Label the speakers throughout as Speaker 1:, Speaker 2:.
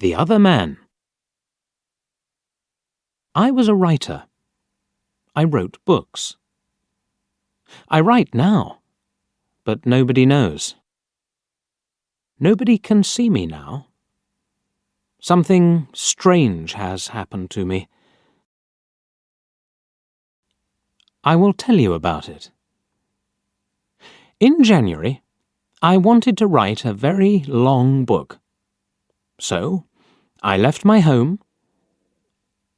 Speaker 1: The other man. I was a writer. I wrote books. I write now, but nobody knows. Nobody can see me now. Something strange has happened to me. I will tell you about it. In January, I wanted to write a very long book. So, I left my home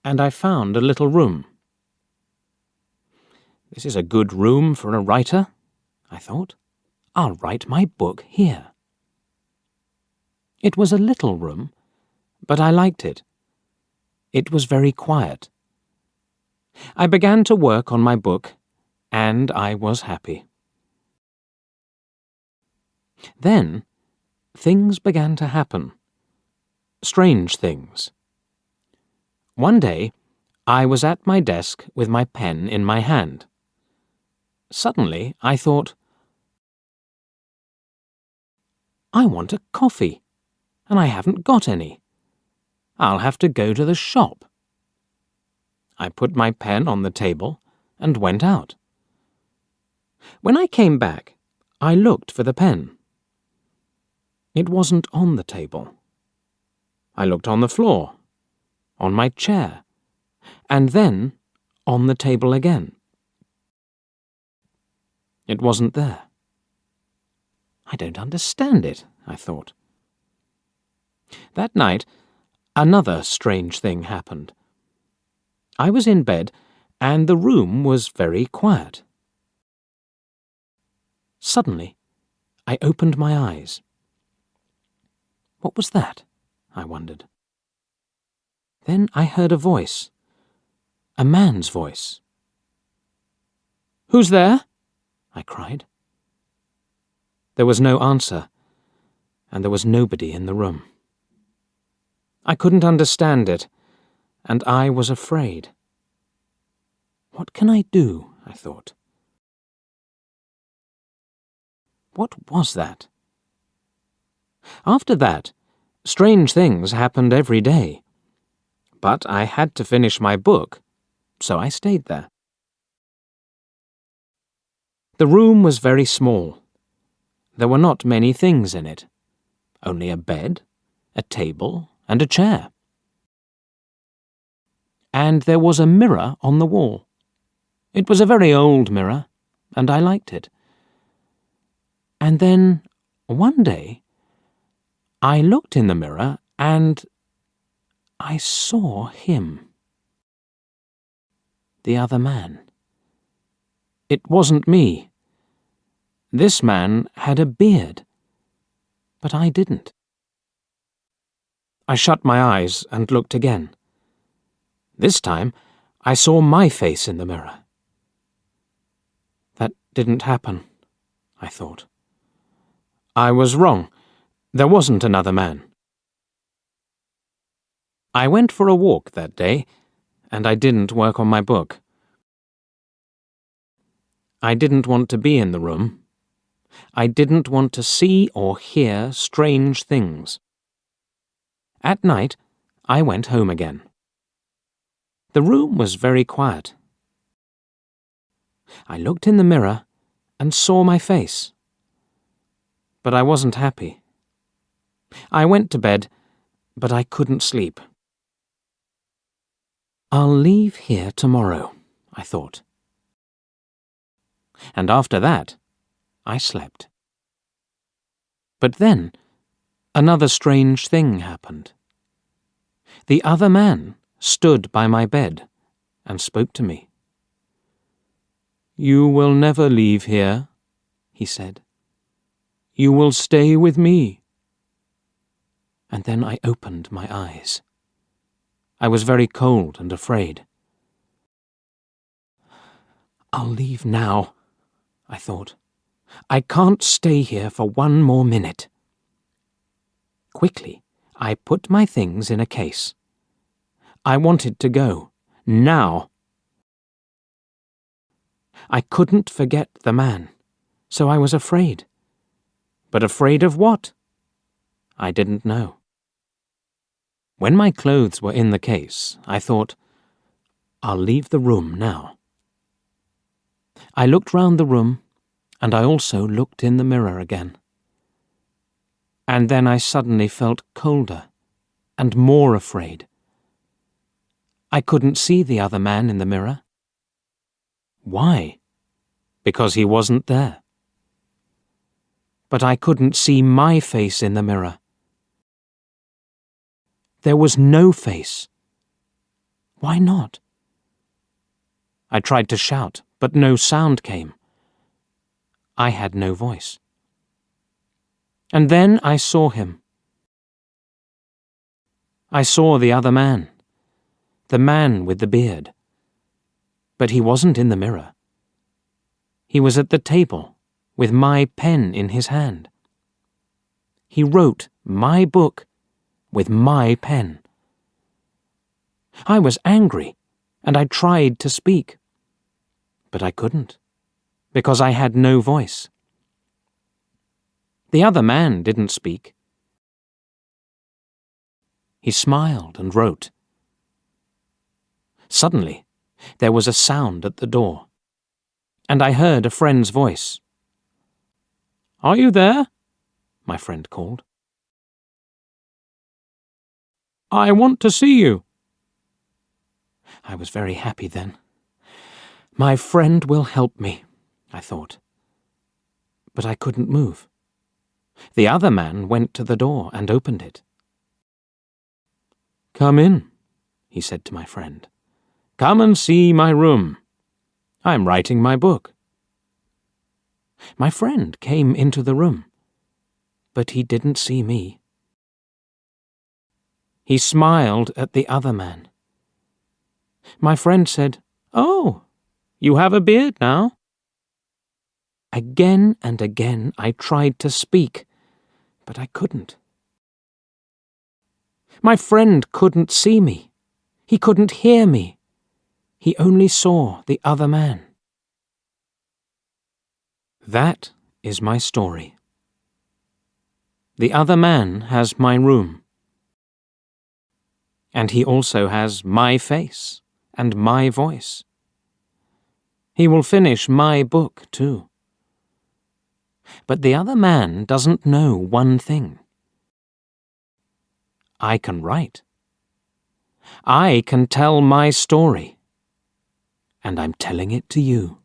Speaker 1: and I found a little room. This is a good room for a writer, I thought. I'll write my book here. It was a little room, but I liked it. It was very quiet. I began to work on my book, and I was happy. Then, things began to happen. Strange things. One day, I was at my desk with my pen in my hand. Suddenly, I thought, I want a coffee, and I haven't got any. I'll have to go to the shop. I put my pen on the table and went out. When I came back, I looked for the pen. It wasn't on the table. I looked on the floor, on my chair, and then on the table again. It wasn't there. I don't understand it, I thought. That night, another strange thing happened. I was in bed, and the room was very quiet. Suddenly, I opened my eyes. What was that? I wondered. Then I heard a voice. A man's voice. "Who's there?" I cried. There was no answer, and there was nobody in the room. I couldn't understand it, and I was afraid. What can I do? I thought. What was that? After that, strange things happened every day. But I had to finish my book, so I stayed there. The room was very small. There were not many things in it. Only a bed, a table, and a chair. And there was a mirror on the wall. It was a very old mirror, and I liked it. And then, one day, I looked in the mirror and I saw him. The other man. It wasn't me. This man had a beard, but I didn't. I shut my eyes and looked again. This time, I saw my face in the mirror. That didn't happen, I thought. I was wrong. There wasn't another man. I went for a walk that day, and I didn't work on my book. I didn't want to be in the room. I didn't want to see or hear strange things. At night, I went home again. The room was very quiet. I looked in the mirror and saw my face. But I wasn't happy. I went to bed, but I couldn't sleep. I'll leave here tomorrow, I thought. And after that, I slept. But then, another strange thing happened. The other man stood by my bed and spoke to me. "You will never leave here," he said. "You will stay with me." And then I opened my eyes. I was very cold and afraid. I'll leave now, I thought. I can't stay here for one more minute. Quickly, I put my things in a case. I wanted to go, now. I couldn't forget the man, so I was afraid. But afraid of what? I didn't know. When my clothes were in the case, I thought, I'll leave the room now. I looked round the room, and I also looked in the mirror again. And then I suddenly felt colder and more afraid. I couldn't see the other man in the mirror. Why? Because he wasn't there. But I couldn't see my face in the mirror. There was no face. Why not? I tried to shout, but no sound came. I had no voice. And then I saw him. I saw the other man, the man with the beard. But he wasn't in the mirror. He was at the table, with my pen in his hand. He wrote my book with my pen. I was angry, and I tried to speak. But I couldn't, because I had no voice. The other man didn't speak. He smiled and wrote. Suddenly, there was a sound at the door, and I heard a friend's voice. "Are you there?" my friend called. "I want to see you." I was very happy then. My friend will help me, I thought. But I couldn't move. The other man went to the door and opened it. "Come in," he said to my friend. "Come and see my room. I'm writing my book." My friend came into the room, but he didn't see me. He smiled at the other man. My friend said, "Oh, you have a beard now?" Again and again I tried to speak, but I couldn't. My friend couldn't see me. He couldn't hear me. He only saw the other man. That is my story. The other man has my room. And he also has my face and my voice. He will finish my book too. But the other man doesn't know one thing. I can write. I can tell my story. And I'm telling it to you.